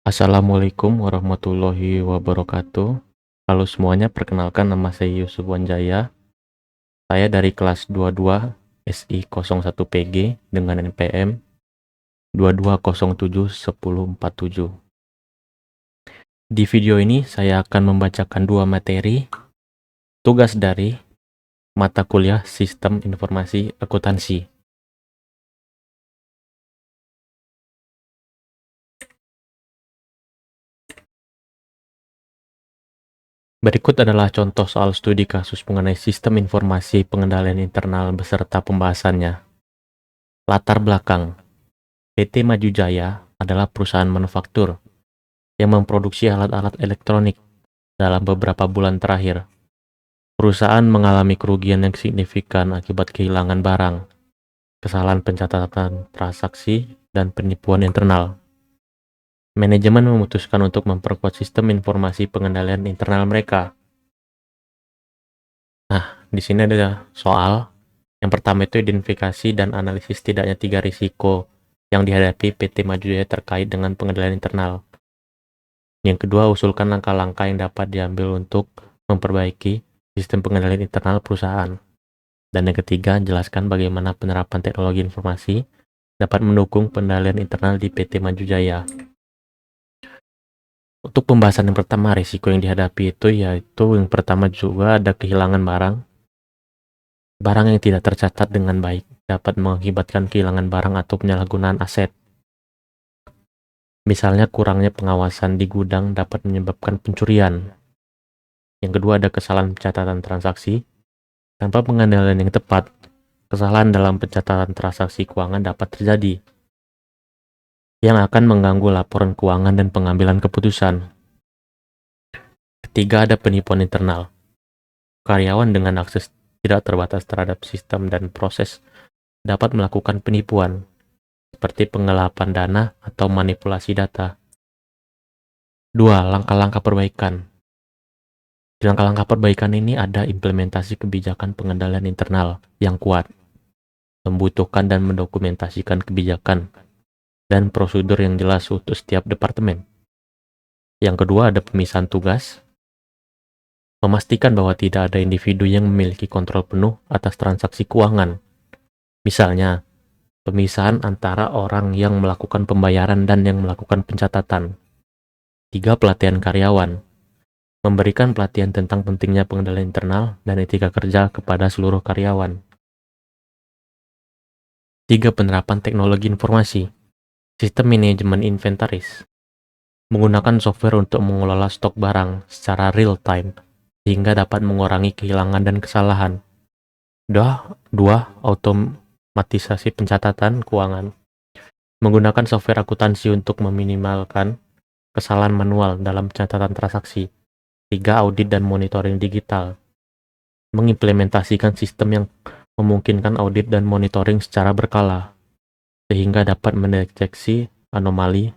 Assalamualaikum warahmatullahi wabarakatuh. Halo semuanya, perkenalkan nama saya Yusuf Wanjaya. Saya dari kelas 22 SI 01PG dengan NPM 22071047. Di video ini saya akan membacakan dua materi tugas dari mata kuliah Sistem Informasi Akuntansi. Berikut adalah contoh soal studi kasus mengenai sistem informasi pengendalian internal beserta pembahasannya. Latar belakang: PT Maju Jaya adalah perusahaan manufaktur yang memproduksi alat-alat elektronik. Dalam beberapa bulan terakhir, perusahaan mengalami kerugian yang signifikan akibat kehilangan barang, kesalahan pencatatan transaksi, dan penipuan internal. Manajemen memutuskan untuk memperkuat sistem informasi pengendalian internal mereka. Nah, di sini ada soal. Yang pertama itu identifikasi dan analisis setidaknya 3 risiko yang dihadapi PT Maju Jaya terkait dengan pengendalian internal. Yang kedua, usulkan langkah-langkah yang dapat diambil untuk memperbaiki sistem pengendalian internal perusahaan. Dan yang ketiga, jelaskan bagaimana penerapan teknologi informasi dapat mendukung pengendalian internal di PT Maju Jaya. Untuk pembahasan yang pertama, risiko yang dihadapi itu yaitu yang pertama juga ada kehilangan barang. Barang yang tidak tercatat dengan baik dapat mengakibatkan kehilangan barang atau penyalahgunaan aset. Misalnya kurangnya pengawasan di gudang dapat menyebabkan pencurian. Yang kedua ada kesalahan pencatatan transaksi. Tanpa pengendalian yang tepat, kesalahan dalam pencatatan transaksi keuangan dapat terjadi, yang akan mengganggu laporan keuangan dan pengambilan keputusan. Ketiga ada penipuan internal. Karyawan dengan akses tidak terbatas terhadap sistem dan proses dapat melakukan penipuan, seperti penggelapan dana atau manipulasi data. 2. Langkah-langkah perbaikan. Di langkah-langkah perbaikan ini ada implementasi kebijakan pengendalian internal yang kuat, membutuhkan dan mendokumentasikan kebijakan, dan prosedur yang jelas untuk setiap departemen. Yang kedua ada pemisahan tugas, memastikan bahwa tidak ada individu yang memiliki kontrol penuh atas transaksi keuangan. Misalnya, pemisahan antara orang yang melakukan pembayaran dan yang melakukan pencatatan. 3. Pelatihan karyawan. Memberikan pelatihan tentang pentingnya pengendalian internal dan etika kerja kepada seluruh karyawan. 3. Penerapan teknologi informasi. Sistem manajemen inventaris. Menggunakan software untuk mengelola stok barang secara real time, sehingga dapat mengurangi kehilangan dan kesalahan. 2. Otomatisasi pencatatan keuangan. Menggunakan software akuntansi untuk meminimalkan kesalahan manual dalam pencatatan transaksi. 3. Audit dan monitoring digital. Mengimplementasikan sistem yang memungkinkan audit dan monitoring secara berkala, sehingga dapat mendeteksi anomali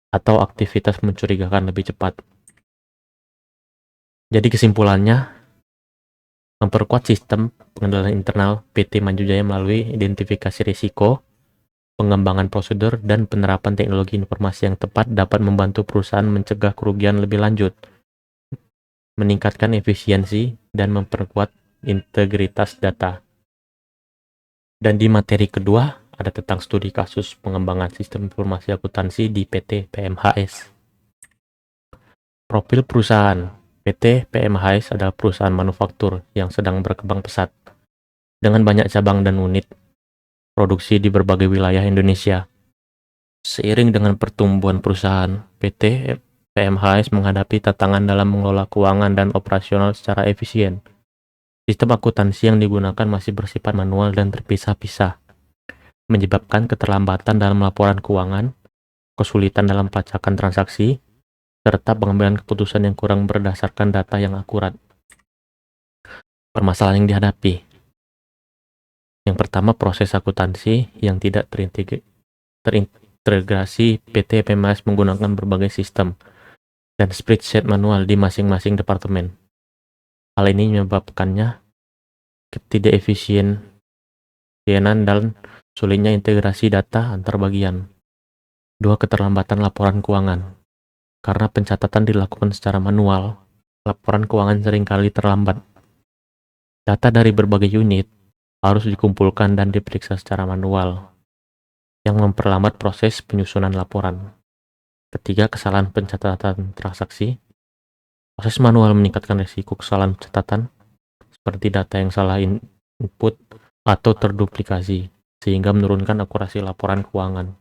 atau aktivitas mencurigakan lebih cepat. Jadi kesimpulannya, memperkuat sistem pengendalian internal PT Maju Jaya melalui identifikasi risiko, pengembangan prosedur, dan penerapan teknologi informasi yang tepat dapat membantu perusahaan mencegah kerugian lebih lanjut, meningkatkan efisiensi, dan memperkuat integritas data. Dan di materi kedua, ada tentang studi kasus pengembangan sistem informasi akuntansi di PT PMHS. Profil perusahaan. PT PMHS adalah perusahaan manufaktur yang sedang berkembang pesat, dengan banyak cabang dan unit produksi di berbagai wilayah Indonesia. Seiring dengan pertumbuhan perusahaan, PT PMHS menghadapi tantangan dalam mengelola keuangan dan operasional secara efisien. Sistem akuntansi yang digunakan masih bersifat manual dan terpisah-pisah, menyebabkan keterlambatan dalam laporan keuangan, kesulitan dalam pelacakan transaksi, serta pengambilan keputusan yang kurang berdasarkan data yang akurat. Permasalahan yang dihadapi. Yang pertama, proses akuntansi yang tidak terintegrasi. PT PMHS menggunakan berbagai sistem dan spreadsheet manual di masing-masing departemen. Hal ini menyebabkannya ketidakefisienan dan sulitnya integrasi data antar bagian. 2. Keterlambatan laporan keuangan. karena pencatatan dilakukan secara manual, laporan keuangan seringkali terlambat. Data dari berbagai unit harus dikumpulkan dan diperiksa secara manual, yang memperlambat proses penyusunan laporan. Ketiga, kesalahan pencatatan transaksi. Proses manual meningkatkan risiko kesalahan pencatatan, seperti data yang salah input atau terduplikasi, sehingga menurunkan akurasi laporan keuangan.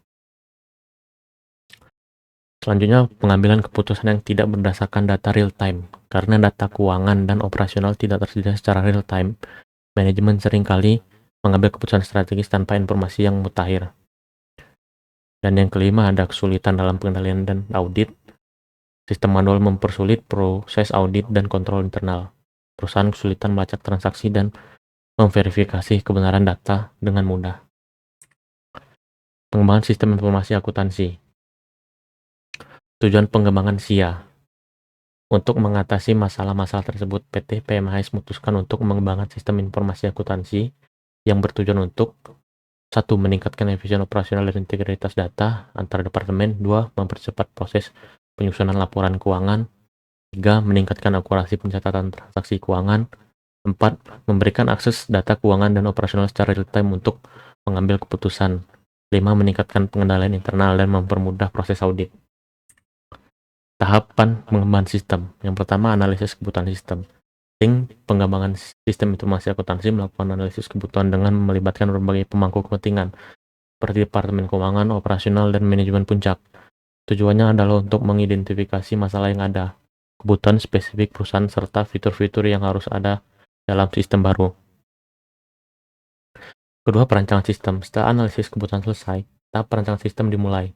Selanjutnya, pengambilan keputusan yang tidak berdasarkan data real-time. Karena data keuangan dan operasional tidak tersedia secara real-time, manajemen seringkali mengambil keputusan strategis tanpa informasi yang mutakhir. Dan yang kelima, ada kesulitan dalam pengendalian dan audit. Sistem manual mempersulit proses audit dan kontrol internal. Perusahaan kesulitan melacak transaksi dan memverifikasi kebenaran data dengan mudah. Pengembangan sistem informasi akuntansi. Tujuan pengembangan SIA. Untuk mengatasi masalah-masalah tersebut, PT PMHS memutuskan untuk mengembangkan sistem informasi akuntansi yang bertujuan untuk 1. Meningkatkan efisien operasional dan integritas data antar departemen. 2. Mempercepat proses penyusunan laporan keuangan. 3. Meningkatkan akurasi pencatatan transaksi keuangan. 4. Memberikan akses data keuangan dan operasional secara real-time untuk mengambil keputusan. 5. Meningkatkan pengendalian internal dan mempermudah proses audit. Tahapan pengembangan sistem. Yang pertama, analisis kebutuhan sistem. Tim pengembangan sistem informasi akuntansi melakukan analisis kebutuhan dengan melibatkan berbagai pemangku kepentingan, seperti Departemen Keuangan, Operasional, dan Manajemen Puncak. Tujuannya adalah untuk mengidentifikasi masalah yang ada, kebutuhan spesifik perusahaan, serta fitur-fitur yang harus ada dalam sistem baru. Kedua, perancangan sistem. Setelah analisis kebutuhan selesai, tahap perancangan sistem dimulai.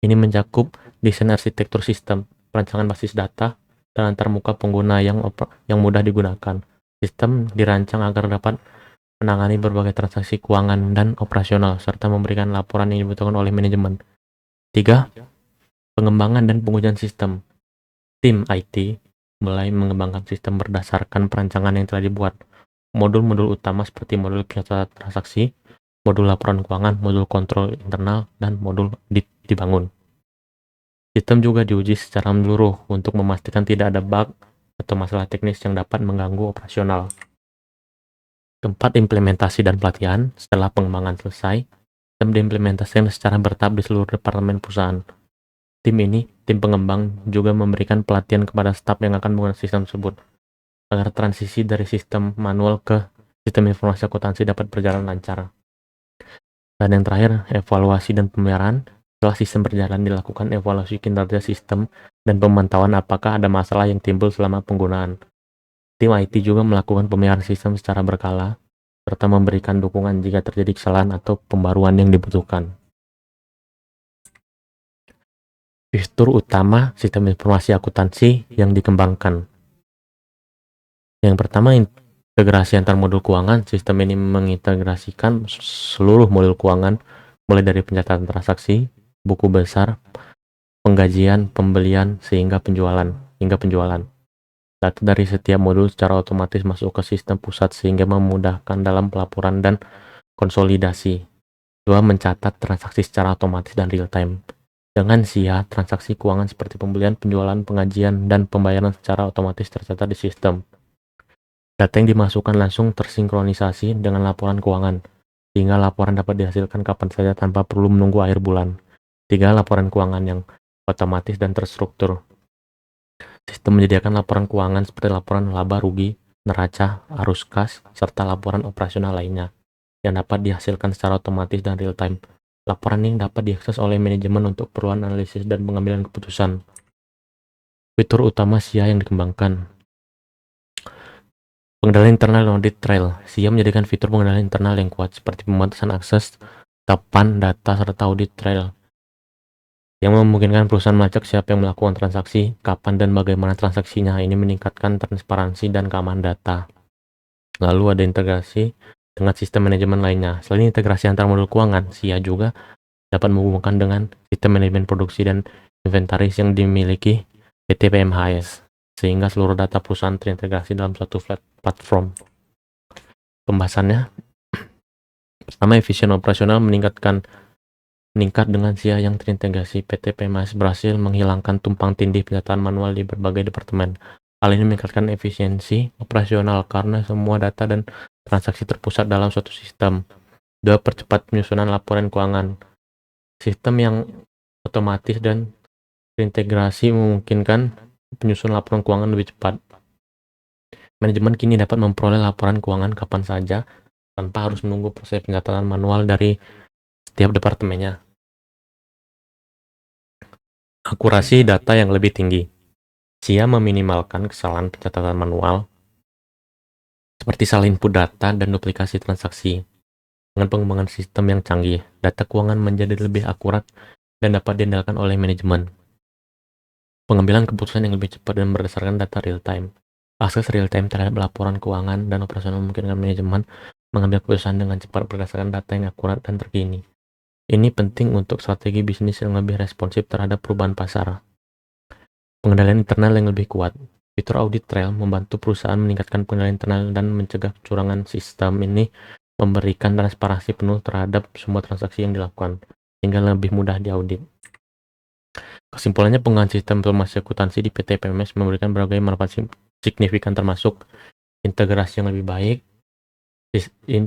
Ini mencakup desain arsitektur sistem, perancangan basis data, dan antarmuka pengguna yang mudah digunakan. Sistem dirancang agar dapat menangani berbagai transaksi keuangan dan operasional, serta memberikan laporan yang dibutuhkan oleh manajemen. 3. Pengembangan dan pengujian sistem. Tim IT mulai mengembangkan sistem berdasarkan perancangan yang telah dibuat. Modul-modul utama seperti modul pencatatan transaksi, modul laporan keuangan, modul kontrol internal, dan modul audit dibangun. Sistem juga diuji secara menyeluruh untuk memastikan tidak ada bug atau masalah teknis yang dapat mengganggu operasional. 4. Implementasi dan pelatihan. Setelah pengembangan selesai, sistem diimplementasikan secara bertahap di seluruh departemen perusahaan. Tim pengembang juga memberikan pelatihan kepada staf yang akan menggunakan sistem tersebut, agar transisi dari sistem manual ke sistem informasi akuntansi dapat berjalan lancar. Dan yang terakhir, evaluasi dan pemeliharaan. Setelah sistem berjalan, dilakukan evaluasi kinerja sistem dan pemantauan apakah ada masalah yang timbul selama penggunaan. Tim IT juga melakukan pemeliharaan sistem secara berkala, serta memberikan dukungan jika terjadi kesalahan atau pembaruan yang dibutuhkan. Fitur utama sistem informasi akuntansi yang dikembangkan. Yang pertama, integrasi antar modul keuangan. Sistem ini mengintegrasikan seluruh modul keuangan, mulai dari pencatatan transaksi, buku besar, penggajian, pembelian, hingga penjualan. Data dari setiap modul secara otomatis masuk ke sistem pusat sehingga memudahkan dalam pelaporan dan konsolidasi. 2. Mencatat transaksi secara otomatis dan real time. Dengan SIA, transaksi keuangan seperti pembelian, penjualan, pengajian, dan pembayaran secara otomatis tercatat di sistem. Data yang dimasukkan langsung tersinkronisasi dengan laporan keuangan, sehingga laporan dapat dihasilkan kapan saja tanpa perlu menunggu akhir bulan. 3. Laporan keuangan yang otomatis dan terstruktur. Sistem menyediakan laporan keuangan seperti laporan laba rugi, neraca, arus kas, serta laporan operasional lainnya, yang dapat dihasilkan secara otomatis dan real time. Laporan ini dapat diakses oleh manajemen untuk keperluan analisis dan pengambilan keputusan. Fitur utama SIA yang dikembangkan. Pengendalian internal dan audit trail. SIA menjadikan fitur pengendalian internal yang kuat, seperti pembatasan akses, tapan data, serta audit trail, yang memungkinkan perusahaan melacak siapa yang melakukan transaksi, kapan, dan bagaimana transaksinya. Ini meningkatkan transparansi dan keamanan data. Lalu ada integrasi dengan sistem manajemen lainnya. Selain integrasi antar modul keuangan, SIA juga dapat menghubungkan dengan sistem manajemen produksi dan inventaris yang dimiliki PT PMHS, sehingga seluruh data perusahaan terintegrasi dalam satu platform. Pembahasannya, pertama, efisien operasional meningkatkan meningkat dengan SIA yang terintegrasi. PT PMS berhasil menghilangkan tumpang tindih pencataan manual di berbagai departemen. Hal ini meningkatkan efisiensi operasional karena semua data dan transaksi terpusat dalam suatu sistem. 2. Percepat penyusunan laporan keuangan. Sistem yang otomatis dan terintegrasi memungkinkan penyusunan laporan keuangan lebih cepat. Manajemen kini dapat memperoleh laporan keuangan kapan saja tanpa harus menunggu proses pencatatan manual dari setiap departemennya. Akurasi data yang lebih tinggi. SIA meminimalkan kesalahan pencatatan manual seperti salah input data dan duplikasi transaksi. Dengan pengembangan sistem yang canggih, data keuangan menjadi lebih akurat dan dapat diandalkan oleh manajemen. Pengambilan keputusan yang lebih cepat dan berdasarkan data real-time. Akses real-time terhadap laporan keuangan dan operasional memungkinkan manajemen mengambil keputusan dengan cepat berdasarkan data yang akurat dan terkini. Ini penting untuk strategi bisnis yang lebih responsif terhadap perubahan pasar. Pengendalian internal yang lebih kuat. Fitur audit trail membantu perusahaan meningkatkan pengendalian internal dan mencegah kecurangan. Sistem ini memberikan transparansi penuh terhadap semua transaksi yang dilakukan, sehingga lebih mudah diaudit. Kesimpulannya, penggunaan sistem informasi akuntansi di PT PMS memberikan berbagai manfaat signifikan termasuk integrasi yang lebih baik.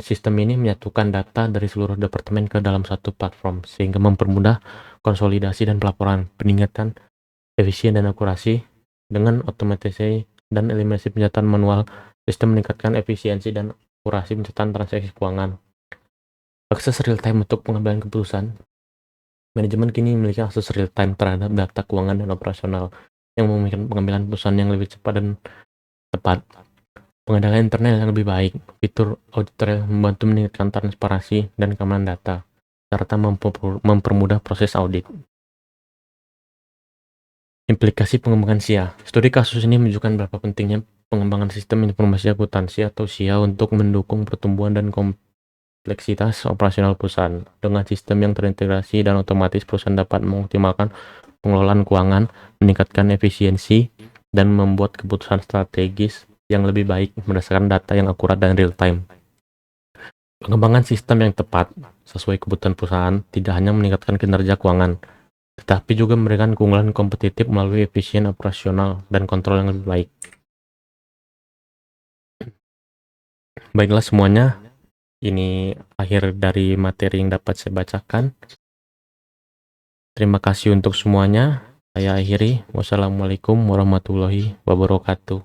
Sistem ini menyatukan data dari seluruh departemen ke dalam satu platform sehingga mempermudah konsolidasi dan pelaporan, peningkatan efisien dan akurasi dengan otomatisasi dan eliminasi pencataan manual. Sistem meningkatkan efisiensi dan akurasi pencatatan transaksi keuangan. Akses real time untuk pengambilan keputusan. Manajemen kini memiliki akses real time terhadap data keuangan dan operasional yang memungkinkan pengambilan keputusan yang lebih cepat dan tepat. Pengendalian internal yang lebih baik. Fitur audit trail membantu meningkatkan transparansi dan keamanan data, serta mempermudah proses audit. Implikasi pengembangan SIA. Studi kasus ini menunjukkan berapa pentingnya pengembangan sistem informasi akuntansi atau SIA untuk mendukung pertumbuhan dan kompleksitas operasional perusahaan. Dengan sistem yang terintegrasi dan otomatis, perusahaan dapat mengoptimalkan pengelolaan keuangan, meningkatkan efisiensi, dan membuat keputusan strategis yang lebih baik berdasarkan data yang akurat dan real time. Pengembangan sistem yang tepat sesuai kebutuhan perusahaan tidak hanya meningkatkan kinerja keuangan, tetapi juga memberikan keunggulan kompetitif melalui efisien operasional dan kontrol yang lebih baik. Baiklah semuanya, ini akhir dari materi yang dapat saya bacakan. Terima kasih untuk semuanya. Saya akhiri. Wassalamualaikum warahmatullahi wabarakatuh.